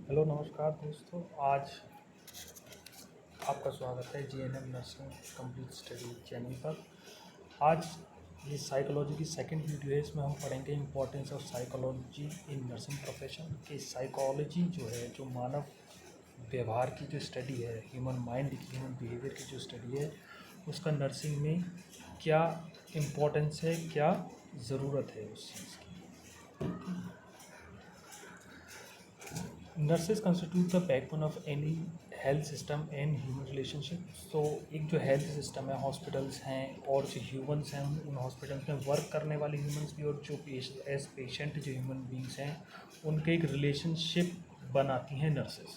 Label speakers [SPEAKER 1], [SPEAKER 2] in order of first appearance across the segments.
[SPEAKER 1] Hello नमस्कार दोस्तों। आज आपका स्वागत है GNM nursing complete study channel पर। आज ये साइकोलॉजी की सेकंड वीडियो है। इसमें हम पढ़ेंगे importance of psychology in nursing profession. कि साइकोलॉजी जो है, जो मानव व्यवहार की जो स्टडी है, ह्यूमन माइंड की, ह्यूमन बिहेवियर की जो स्टडी है, उसका नर्सिंग में क्या इम्पोर्टेंस है, क्या ज़रूरत है उस चीज़ की। Nurses constitute the backbone of any health system and human relationship. तो एक जो हेल्थ सिस्टम है, हॉस्पिटल्स हैं और जो ह्यूमंस हैं, उन हॉस्पिटल्स में वर्क करने वाले ह्यूमंस भी और जो एज पेशेंट जो ह्यूमन बींग्स हैं, उनके एक रिलेशनशिप बनाती हैं nurses.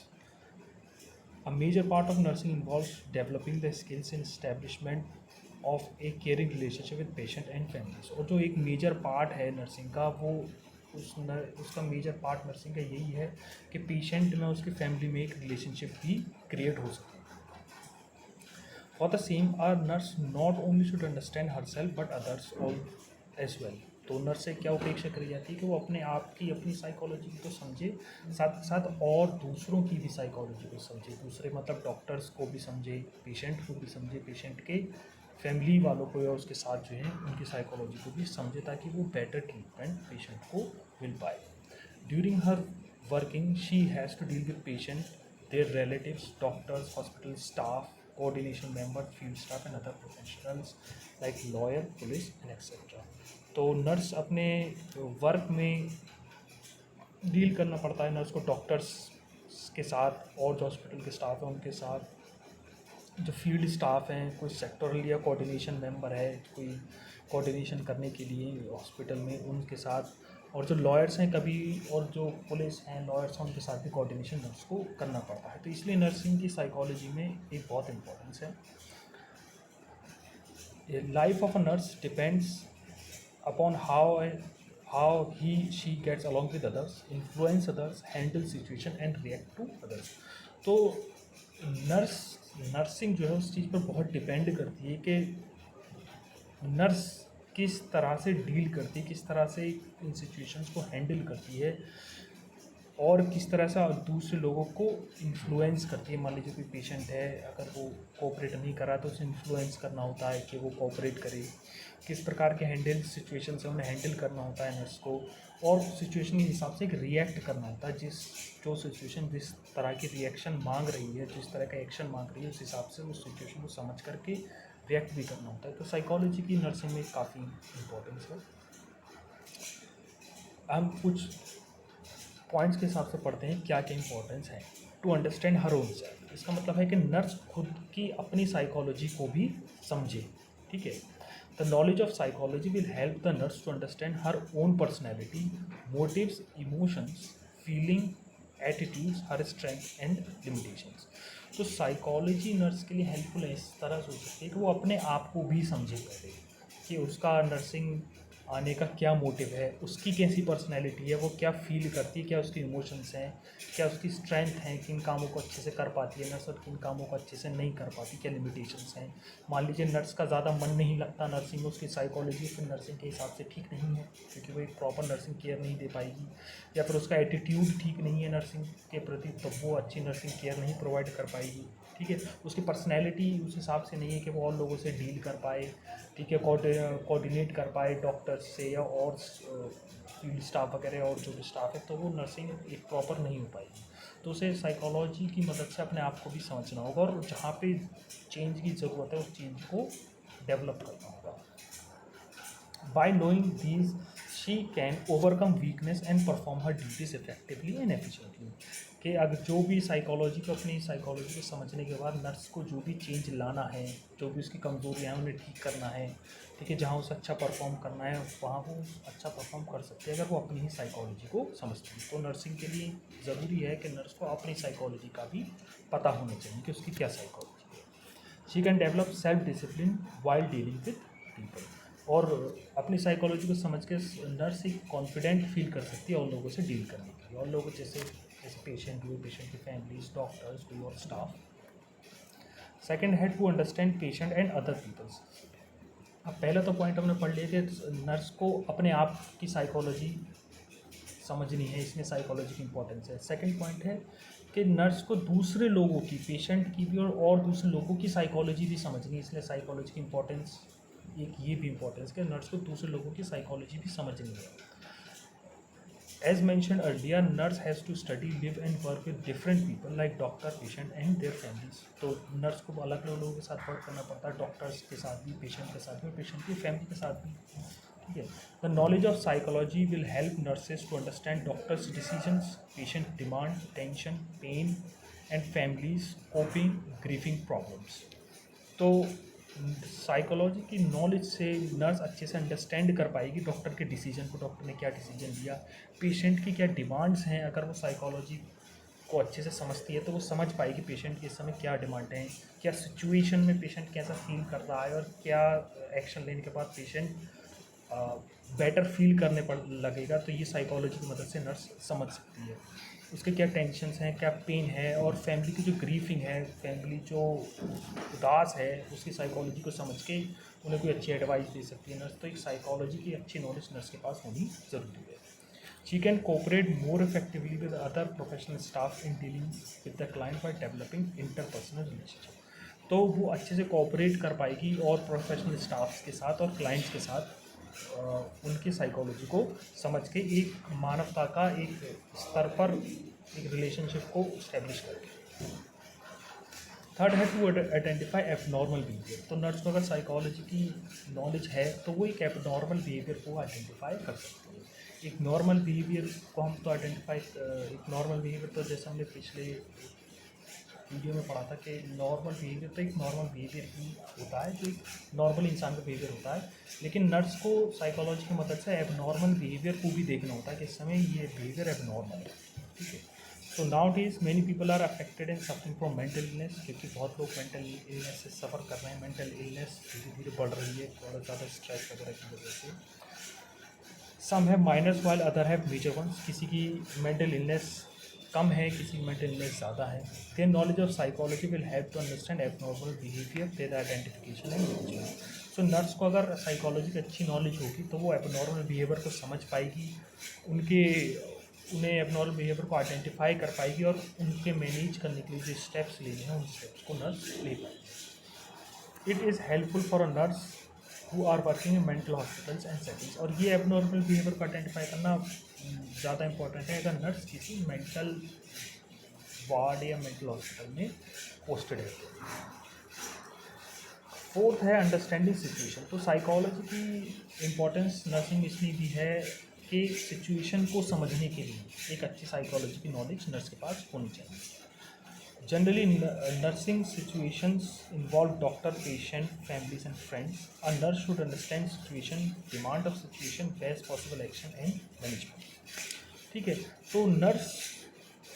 [SPEAKER 1] A major part of nursing involves developing the skills and establishment of a caring relationship with patient and families। और जो एक मेजर पार्ट है नर्सिंग का, वो उसका मेजर पार्ट नर्सिंग का यही है कि पेशेंट में उसकी फैमिली में एक रिलेशनशिप भी क्रिएट हो सके। For the same are nurse not only should understand her self but others all as well. तो नर्स से क्या अपेक्षा करी जाती है कि वो अपने आप की, अपनी साइकोलॉजी को समझे, साथ साथ और दूसरों की भी साइकोलॉजी को समझे। दूसरे मतलब डॉक्टर्स को भी समझे, पेशेंट को भी समझे, पेशेंट के फैमिली वालों को या उसके साथ जो है उनकी साइकोलॉजी को भी समझे, ताकि वो बेटर ट्रीटमेंट पेशेंट को मिल पाए। During her working she has to deal with patient, there relatives, doctors, hospital staff, coordination member, field staff and other professionals like lawyer, police and etcetera. तो नर्स अपने वर्क में deal करना पड़ता है nurse को डॉक्टर्स के साथ, और जो हॉस्पिटल के स्टाफ हैं उनके साथ, जो फील्ड स्टाफ हैं, कोई सेक्टोरल या कोऑर्डिनेशन मेंबर है, कोई कोऑर्डिनेशन करने के लिए हॉस्पिटल में, उनके साथ, और जो लॉयर्स हैं कभी, और जो पुलिस हैं, लॉयर्स हैं, उनके साथ भी कोऑर्डिनेशन नर्स को करना पड़ता है। तो इसलिए नर्सिंग की साइकोलॉजी में एक बहुत इम्पोर्टेंस है। Life of a nurse depends upon how she gets along with others, influence others, handle situation and react to others। तो नर्सिंग जो है उस चीज़ पर बहुत डिपेंड करती है कि नर्स किस तरह से डील करती है, किस तरह से इन सिचुएशंस को हैंडल करती है, और किस तरह से दूसरे लोगों को इन्फ्लुएंस करती है। मान लीजिए कोई पेशेंट है, अगर वो कोऑपरेट नहीं कर रहा तो उसे इन्फ्लुएंस करना होता है कि वो कोऑपरेट करे। किस प्रकार के हैंडल सिचुएशन से उन्हें हैंडल करना होता है नर्स को, और सिचुएशन के हिसाब से एक रिएक्ट करना होता है। जो सिचुएशन जिस तरह की रिएक्शन मांग रही है, जिस तरह का एक्शन मांग रही है, उस हिसाब से उस सिचुएशन को समझ करके रिएक्ट भी करना होता है। तो साइकोलॉजी की नर्सिंग में काफ़ी इम्पोर्टेंस है। हम कुछ पॉइंट्स के हिसाब से पढ़ते हैं क्या क्या इंपॉर्टेंस है। To understand her own self, इसका मतलब है कि नर्स खुद की अपनी साइकोलॉजी को भी समझे। ठीक है। The knowledge of psychology will help the nurse to understand her own personality, motives, emotions, feeling, attitudes, her strength and limitations. तो साइकोलॉजी नर्स के लिए हेल्पफुल है, इस तरह से हो सकती है कि वो अपने आप को भी समझे पहले, कि उसका नर्सिंग आने का क्या मोटिव है, उसकी कैसी पर्सनैलिटी है, वो क्या फील करती है, क्या उसके इमोशंस हैं, क्या उसकी स्ट्रेंथ हैं, किन कामों को अच्छे से कर पाती है नर्स और किन कामों को अच्छे से नहीं कर पाती, क्या लिमिटेशंस हैं। मान लीजिए नर्स का ज़्यादा मन नहीं लगता नर्सिंग में, उसकी साइकोलॉजी फिर नर्सिंग के हिसाब से ठीक नहीं है, क्योंकि वो एक प्रॉपर नर्सिंग केयर नहीं दे पाएगी। या फिर उसका एटीट्यूड ठीक नहीं है नर्सिंग के प्रति, तो वो अच्छी नर्सिंग केयर नहीं प्रोवाइड कर पाएगी। ठीक है। उसकी पर्सनैलिटी उस हिसाब से नहीं है कि वो और लोगों से डील कर पाए, ठीक है, कोऑर्डिनेट कर पाए डॉक्टर्स से या और फील्ड स्टाफ वगैरह और जो भी स्टाफ है, तो वो नर्सिंग एक प्रॉपर नहीं हो पाएगी। तो उसे साइकोलॉजी की मदद से अपने आप को भी समझना होगा, और जहाँ पे चेंज की ज़रूरत है उस चेंज को डेवलप करना होगा। Bye knowing these she can overcome weakness and perform her duties effectively and efficiently. कि अगर जो भी साइकोलॉजी को, अपनी साइकोलॉजी को समझने के बाद नर्स को जो भी चेंज लाना है, जो भी उसकी कमजोरियाँ हैं उन्हें ठीक करना है, ठीक है, जहाँ उसे अच्छा परफॉर्म करना है वहाँ वो अच्छा परफॉर्म कर सकते हैं अगर वो अपनी ही साइकोलॉजी को समझते हैं। तो नर्सिंग के लिए ज़रूरी है कि नर्स को अपनी साइकोलॉजी का भी पता होना चाहिए कि उसकी क्या साइकोलॉजी है। She can develop self discipline while dealing with people. और अपनी साइकोलॉजी को समझ के नर्स एक कॉन्फिडेंट फील कर सकती है और लोगों से डील करने के लिए, और लोगों जैसे जैसे पेशेंट हुए, पेशेंट की फैमिलीज, डॉक्टर्स कोई और स्टाफ। सेकेंड है to understand patient and other peoples. अब पहला तो पॉइंट हमने पढ़ लिया कि नर्स को अपने आप की साइकोलॉजी समझनी है, इसमें साइकोलॉजी की इंपॉर्टेंस है। सेकंड पॉइंट है कि नर्स को दूसरे लोगों की, पेशेंट की भी और दूसरे लोगों की साइकोलॉजी भी समझनी है, इसलिए साइकोलॉजी की इंपॉर्टेंस, एक ये भी इंपॉर्टेंस कि नर्स को दूसरे लोगों की साइकोलॉजी भी समझनी है। As mentioned earlier, nurse has to study, live and work with different people like doctor, patient and their families. तो नर्स को अलग अलग लोगों के साथ वर्क करना पड़ता है, डॉक्टर्स के साथ भी, पेशेंट के साथ भी और पेशेंट की फैमिली के साथ भी, ठीक है। The knowledge of psychology will help nurses to understand doctors decisions, patient demand, tension, pain and families coping, grieving problems. तो साइकोलॉजी की नॉलेज से नर्स अच्छे से अंडरस्टैंड कर पाएगी डॉक्टर के डिसीजन को, डॉक्टर ने क्या डिसीजन दिया, पेशेंट की क्या डिमांड्स हैं। अगर वो साइकोलॉजी को अच्छे से समझती है तो वो समझ पाएगी पेशेंट की इस समय क्या डिमांड है, क्या सिचुएशन में पेशेंट कैसा फील कर रहा है और क्या एक्शन लेने के बाद पेशेंट बेटर फील करने पर लगेगा। तो ये साइकोलॉजी की मदद से नर्स समझ सकती है उसके क्या टेंशन्स हैं, क्या पेन है, और फैमिली की जो ग्रीफिंग है, फैमिली जो उदास है, उसकी साइकोलॉजी को समझ के उन्हें कोई अच्छी एडवाइस दे सकती है नर्स। तो एक साइकोलॉजी की अच्छी नॉलेज नर्स के पास होनी ज़रूरी है। She can cooperate more effectively with other professional staff in dealing with the client by developing interpersonal relationship. तो वो अच्छे से कोऑपरेट कर पाएगी और प्रोफेशनल स्टाफ्स के साथ और क्लाइंट्स के साथ उनकी साइकोलॉजी को समझ के एक मानवता का एक स्तर पर एक रिलेशनशिप को इस्टेब्लिश करके। थर्ड है टू आइडेंटिफाई एबनॉर्मल बिहेवियर। तो नर्स को अगर साइकोलॉजी की नॉलेज है तो वो एक एबनॉर्मल बिहेवियर को आइडेंटिफाई कर सकती है। एक नॉर्मल बिहेवियर को हम तो आइडेंटिफाई, एक नॉर्मल बिहेवियर तो जैसे हमने पिछले वीडियो में पढ़ा था कि नॉर्मल बिहेवियर तो एक नॉर्मल बिहेवियर ही होता है, जो एक नॉर्मल इंसान का बिहेवियर होता है। लेकिन नर्स को साइकोलॉजी की मदद से एबनॉर्मल बिहेवियर को भी देखना होता है कि इस समय ये बिहेवियर एबनॉर्मल है, ठीक है। तो nowadays many people are affected and suffering from mental illness, क्योंकि बहुत लोग मेंटल इलनेस से सफ़र कर रहे हैं। मेंटल इलनेस धीरे धीरे बढ़ रही है, थोड़ा ज़्यादा स्ट्रेस वगैरह की वजह से। सम है माइनस वाइल अदर है मेजर वंस। किसी की मेंटल इलनेस कम है, किसी की मेंटल इलनेस ज़्यादा है। Their knowledge of psychology will help to understand abnormal behaviour, their identification and management. So nurse को अगर साइकोलॉजी की अच्छी नॉलेज होगी तो वो एबनॉर्मल बिहेवियर को समझ पाएगी, उन्हें एबनॉर्मल बिहेवियर को आइडेंटिफाई कर पाएगी और उनके मैनेज करने के लिए जो स्टेप्स लेने हैं उन स्टेप्स को नर्स ले पाएगी। It is helpful for a nurse who are working in mental hospitals and settings. और ये एबनॉर्मल बिहेवियर को आइडेंटिफाई करना ज़्यादा इंपॉर्टेंट है अगर नर्स किसी मेंटल वार्ड या मेंटल हॉस्पिटल में पोस्टेड है। फोर्थ है अंडरस्टैंडिंग सिचुएशन। तो साइकोलॉजी की इम्पोर्टेंस नर्सिंग इसमें भी है कि सिचुएशन को समझने के लिए एक अच्छी साइकोलॉजी की नॉलेज नर्स के पास होनी चाहिए। Generally, nursing situations involve doctor, patient, families, and friends. A nurse should understand situation, demand of situation, best possible action and management. ठीक है। तो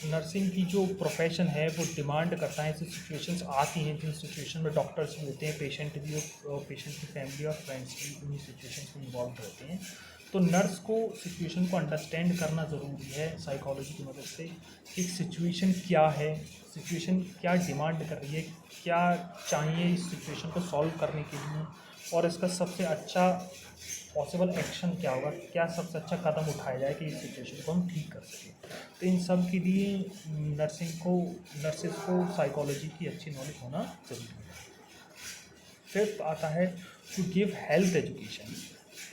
[SPEAKER 1] नर्सिंग की जो प्रोफेशन है वो डिमांड करता है, ऐसी सिचुएशंस आती हैं जिन सिचुएशन में डॉक्टर्स भी होते हैं, पेशेंट भी और पेशेंट की फैमिली और फ्रेंड्स भी उन्हीं सिचुएशंस में इन्वॉल्व रहते हैं। तो नर्स को सिचुएशन को अंडरस्टैंड करना ज़रूरी है साइकोलॉजी की मदद से कि सिचुएशन क्या है, सिचुएशन क्या डिमांड कर रही है, क्या चाहिए इस सिचुएशन को सॉल्व करने के लिए, और इसका सबसे अच्छा पॉसिबल एक्शन क्या होगा, क्या सबसे अच्छा कदम उठाया जाए कि इस सिचुएशन को हम ठीक कर सकें। तो इन सब के लिए नर्सेज को साइकोलॉजी की अच्छी नॉलेज होना ज़रूरी है। फिफ्थ आता है to give health education.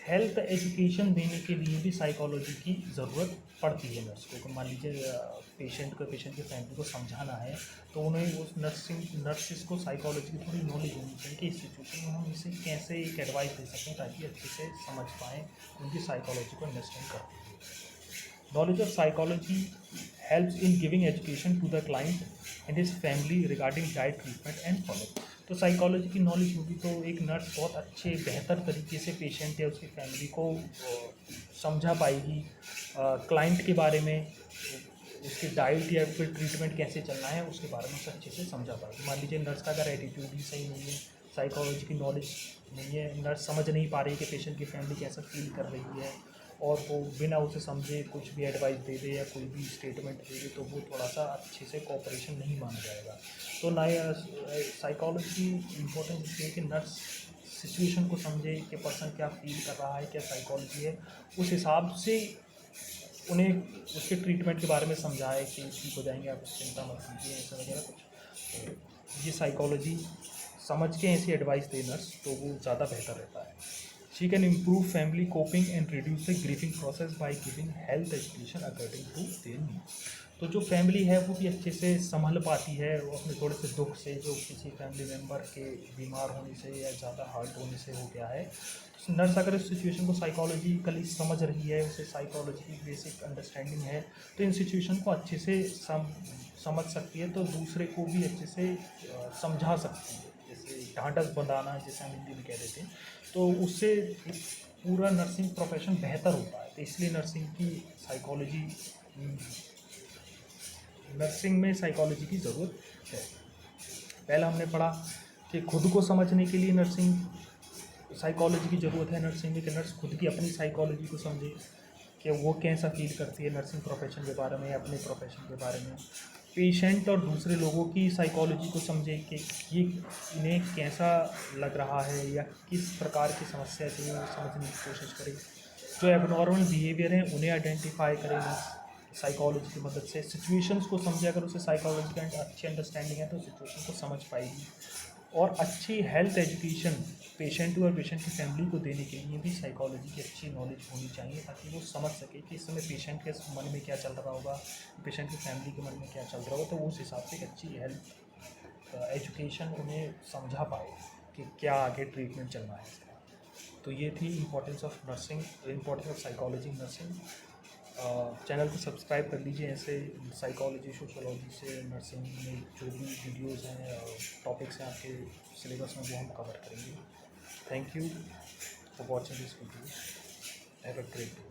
[SPEAKER 1] Health education देने के लिए भी साइकोलॉजी की ज़रूरत पड़ती है नर्स को। मान लीजिए पेशेंट की फैमिली को समझाना है तो उन्हें उस नर्सिस को साइकोलॉजी की थोड़ी नॉलेज होनी चाहिए कि इस सिचुएशन में हम इसे कैसे एक एडवाइस दे सकें ताकि अच्छे से समझ पाएँ, उनकी साइकोलॉजी को अंडरस्टैंड कर पाएँ। Knowledge of psychology helps in giving education to the client and his family regarding diet, treatment and follow. तो साइकोलॉजी की नॉलेज होगी तो एक नर्स बहुत अच्छे बेहतर तरीके से पेशेंट या उसकी फैमिली को समझा पाएगी, क्लाइंट के बारे में, उसकी डाइट या फिर ट्रीटमेंट कैसे चलना है उसके बारे में उसे अच्छे से समझा पाएगी। मान लीजिए नर्स का अगर एटीट्यूड ही सही नहीं है, साइकोलॉजी की नॉलेज नहीं है, नर्स समझ नहीं पा रही कि पेशेंट की फैमिली कैसा फील कर रही है और वो बिना उसे समझे कुछ भी एडवाइस दे दे या कोई भी स्टेटमेंट दे दे तो वो थोड़ा सा अच्छे से कोऑपरेशन नहीं माना जाएगा। तो साइकोलॉजी की इम्पोर्टेंस इसलिए है कि नर्स सिचुएशन को समझे कि पर्सन क्या फील कर रहा है, क्या साइकोलॉजी है, उस हिसाब से उन्हें उसके ट्रीटमेंट के बारे में समझाए कि ठीक हो जाएंगे आप, चिंता मत कीजिए, ऐसा वगैरह कुछ। तो ये साइकोलॉजी समझ के ऐसी एडवाइस दे नर्स, तो वो ज़्यादा बेहतर रहता है। She can improve family coping and reduce the grieving process by giving health education according to their need. तो जो फैमिली है वो भी अच्छे से संभल पाती है, वो अपने थोड़े से दुख से, जो किसी फैमिली मेम्बर के बीमार होने से या ज़्यादा हार्ट होने से हो गया है, तो नर्स अगर इस सिचुएशन को साइकोलॉजिकली समझ रही है, उसे साइकोलॉजी की बेसिक अंडरस्टैंडिंग है, तो इन सिचुएशन को अच्छे से समझ सकती है, तो दूसरे को भी अच्छे से समझा सकती है। जैसे ढांढस बंधाना जैसे हम हिंदी में कह देते हैं, तो उससे पूरा नर्सिंग प्रोफेशन बेहतर होता है। तो इसलिए नर्सिंग में साइकोलॉजी की ज़रूरत है। पहला हमने पढ़ा कि खुद को समझने के लिए नर्सिंग साइकोलॉजी की ज़रूरत है, नर्सिंग में कि नर्स खुद की अपनी साइकोलॉजी को समझे कि वो कैसा फील करती है नर्सिंग प्रोफेशन के बारे में, अपने प्रोफेशन के बारे में। पेशेंट और दूसरे लोगों की साइकोलॉजी को समझे कि ये इन्हें कैसा लग रहा है या किस प्रकार की समस्या है, वो समझने की कोशिश करें। जो एबनॉर्मल बिहेवियर हैं उन्हें आइडेंटिफाई करें साइकोलॉजी की मदद से। सिचुएशंस को समझे, अगर उसे साइकोलॉजी का अच्छी अंडरस्टैंडिंग है तो सिचुएशन को समझ पाएगी। और अच्छी हेल्थ एजुकेशन पेशेंट और पेशेंट की फैमिली को देने के लिए भी साइकोलॉजी की अच्छी नॉलेज होनी चाहिए, ताकि वो समझ सके कि इस समय पेशेंट के मन में क्या चल रहा होगा, पेशेंट की फैमिली के मन में क्या चल रहा होगा, तो उस हिसाब से एक अच्छी हेल्थ एजुकेशन उन्हें समझा पाए कि क्या आगे ट्रीटमेंट चलना है इसका। तो ये थी importance of nursing, importance of psychology nursing. Channel को सब्सक्राइब कर लीजिए, ऐसे साइकोलॉजी सोशोलॉजी से नर्सिंग में जो भी वीडियोज़ हैं, टॉपिक्स हैं आपके सिलेबस में, वो हम कवर करेंगे। Thank you for watching this video. Have a great day.